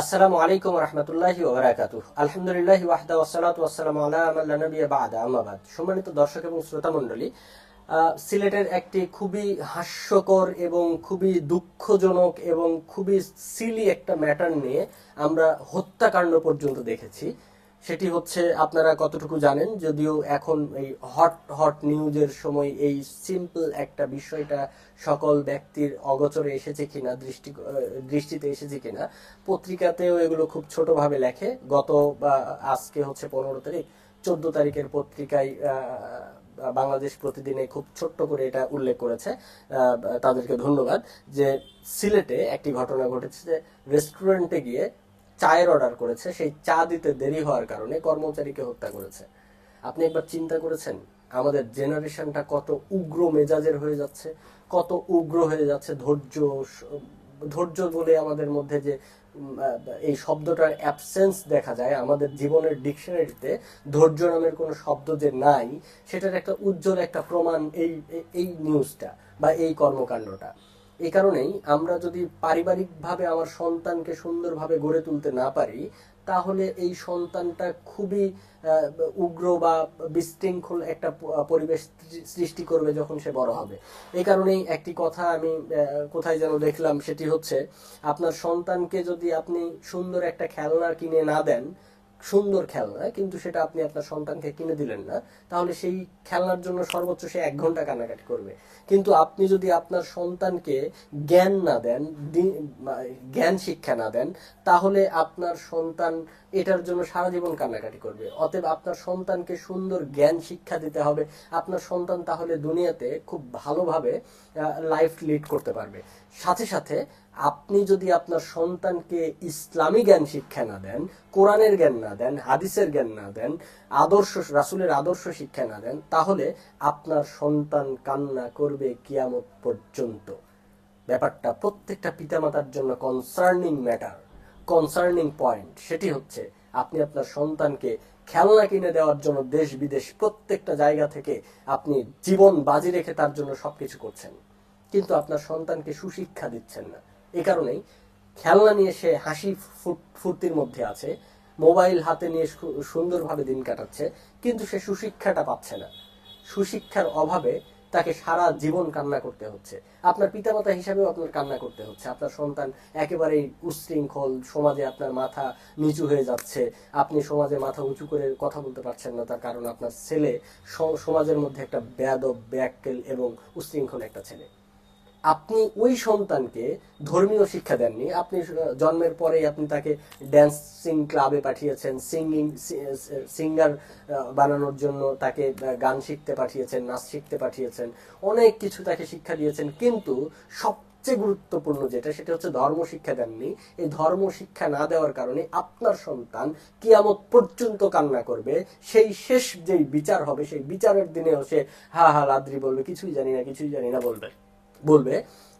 আসসালামু আলাইকুম রহমতুল্লাহি ওয়া বারাকাতুহু। আলহামদুলিল্লাহি ওয়াহদা ওয়াসসালাতু ওয়াসসালামু আলা মান লা নাবিয়্যা বা'দা, আম্মা বাদ। সম্মানিত দর্শক এবং শ্রোতা মণ্ডলী, সিলেটের একটি খুবই হাস্যকর এবং খুবই দুঃখজনক এবং খুবই সিলি একটা ম্যাটার নিয়ে আমরা হত্যাকাণ্ড পর্যন্ত দেখেছি। সেটি হচ্ছে, আপনারা কতটুকু জানেন যদিও এখন এই হট হট নিউজের সময় এই সিম্পল একটা বিষয়টা সকল ব্যক্তির অগোচরে এসেছে কিনা, দৃষ্টিতে এসেছে কিনা, পত্রিকাতেও এগুলো খুব ছোটভাবে লেখে। আজকে হচ্ছে 15 তারিখ, 14 তারিখের পত্রিকায় বাংলাদেশ প্রতিদিনে খুব ছোট্ট করে এটা উল্লেখ করেছে। তাদেরকে ধন্যবাদ। যে সিলেটে একটি ঘটনা ঘটেছে, যে রেস্টুরেন্টে গিয়ে চায়ের অর্ডার করেছে, সেই চা দিতে দেরি হওয়ার কারণে কর্মচারীকে হত্যা করেছে। আপনি একবার চিন্তা করেছেন আমাদের জেনারেশনটা কত উগ্র মেজাজের হয়ে যাচ্ছে, কত উগ্র হয়ে যাচ্ছে। ধৈর্য বলে আমাদের মধ্যে যে এই শব্দটার অ্যাবসেন্স দেখা যায়, আমাদের জীবনের ডিকশনারিতে ধৈর্য নামের কোনো শব্দ যে নাই, সেটার একটা উজ্জ্বল একটা প্রমাণ এই নিউজটা বা এই কর্মকাণ্ডটা। এই কারণেই আমরা যদি পারিবারিকভাবে আমার সন্তানকে সুন্দরভাবে গড়ে তুলতে না পারি, তাহলে এই সন্তানটা খুবই উগ্র বা বিশৃঙ্খল একটা পরিবেশ সৃষ্টি করবে যখন সে বড় হবে। এই কারণেই একটি কথা আমি কোথায় যেন দেখলাম, সেটি হচ্ছে, আপনার সন্তানকে যদি আপনি সুন্দর একটা খেলনা কিনে না দেন, সুন্দর খেলনা, কিন্তু সেটা আপনি আপনার সন্তানকে কিনে দিলেন না, তাহলে সেই খেলনার জন্য সর্বোচ্চ সে 1 ঘন্টা কান্নাকাটি করবে। কিন্তু আপনি যদি আপনার সন্তানকে জ্ঞান না দেন, জ্ঞান শিক্ষা না দেন, তাহলে আপনার সন্তান এটার জন্য সারা জীবন কান্নাকাটি করবে। অতএব আপনার সন্তানকে সুন্দর জ্ঞান শিক্ষা দিতে হবে। আপনার সন্তান তাহলে দুনিয়াতে খুব ভালোভাবে লাইফ লিড করতে পারবে। সাথে সাথে আপনি যদি আপনার সন্তানকে ইসলামী জ্ঞান শিক্ষা না দেন, কোরআনের জ্ঞান না দেন, হাদিসের জ্ঞান না দেন, রাসূলের আদর্শ শিক্ষা না দেন, তাহলে আপনার সন্তান কান্না করবে কিয়ামত পর্যন্ত। ব্যাপারটা প্রত্যেকটা পিতামাতার জন্য কনসার্নিং ম্যাটার, কনসার্নিং পয়েন্ট। সেটি হচ্ছে, আপনি আপনার সন্তানকে খেলনা কিনে দেওয়ার জন্য দেশ বিদেশ প্রত্যেকটা জায়গা থেকে আপনি জীবন বাজি রেখে তার জন্য সবকিছু করছেন, কিন্তু আপনার সন্তানকে সুশিক্ষা দিচ্ছেন না। এই কারণেই খেলনা নিয়ে সে হাসি ফুর্তির মধ্যে আছে, মোবাইল হাতে নিয়ে সুন্দরভাবে দিন কাটাচ্ছে, কিন্তু সে সুশিক্ষাটা পাচ্ছে না। সুশিক্ষার অভাবে তাকে সারা জীবন কান্না করতে হচ্ছে। আপনার পিতামাতা হিসাবেও আপনার কান্না করতে হচ্ছে। আপনার সন্তান একেবারেই উচ্ছৃঙ্খল, সমাজে আপনার মাথা নিচু হয়ে যাচ্ছে, আপনি সমাজে মাথা উঁচু করে কথা বলতে পারছেন না, তার কারণ আপনার ছেলে সমাজের মধ্যে একটা বেয়াদব, ব্যাককেল এবং উচ্ছৃঙ্খল একটা ছেলে। আপনি ওই সন্তানকে ধর্মীয় শিক্ষা দেননি। আপনি জন্মের পরেই আপনি তাকে ড্যান্সিং ক্লাবে পাঠিয়েছেন, সিঙ্গার বানানোর জন্য তাকে গান শিখতে পাঠিয়েছেন, নাচ শিখতে পাঠিয়েছেন, অনেক কিছু তাকে শিক্ষা দিয়েছেন, কিন্তু সবচেয়ে গুরুত্বপূর্ণ যেটা, সেটা হচ্ছে ধর্ম শিক্ষা দেননি। এই ধর্ম শিক্ষা না দেওয়ার কারণে আপনার সন্তান কিয়ামত পর্যন্ত কান্না করবে। সেই শেষ যেই বিচার হবে, সেই বিচারের দিনেও সে হা হা লাদ্রি বলবে, কিছুই জানি না, কিছুই জানি না বলবে।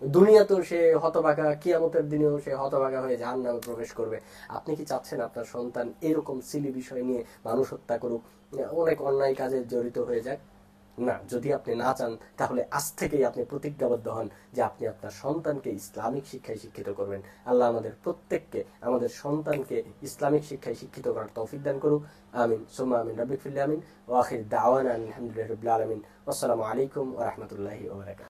দুনিয়াতেও সে হতভাগা, কিয়ামতের দিনেও সে হতভাগা হয়ে জাহান্নামে প্রবেশ করবে। আপনি কি চাচ্ছেন আপনার সন্তান এরকম সিলি বিষয় নিয়ে মানুষ হত্যা করুক, অনেক অন্যায় কাজে জড়িত হয়ে যাক? না। যদি আপনি না চান, তাহলে আজ থেকেই আপনি প্রতিজ্ঞাবদ্ধ হন যে আপনি আপনার সন্তানকে ইসলামিক শিক্ষায় শিক্ষিত করবেন। আল্লাহ আমাদের প্রত্যেককে, আমাদের সন্তানকে ইসলামিক শিক্ষায় শিক্ষিত করার তৌফিক দান করুক। আমিন সুম্মা আমিন। রাব্বিক ফিরলি আমিন। ওয়া আখির দাওয়ানা আলহামদুলিল্লাহি রাব্বিল আলামিন। আসসালামু আলাইকুম ওয়া রাহমাতুল্লাহি ওয়া বারাকাতুহু।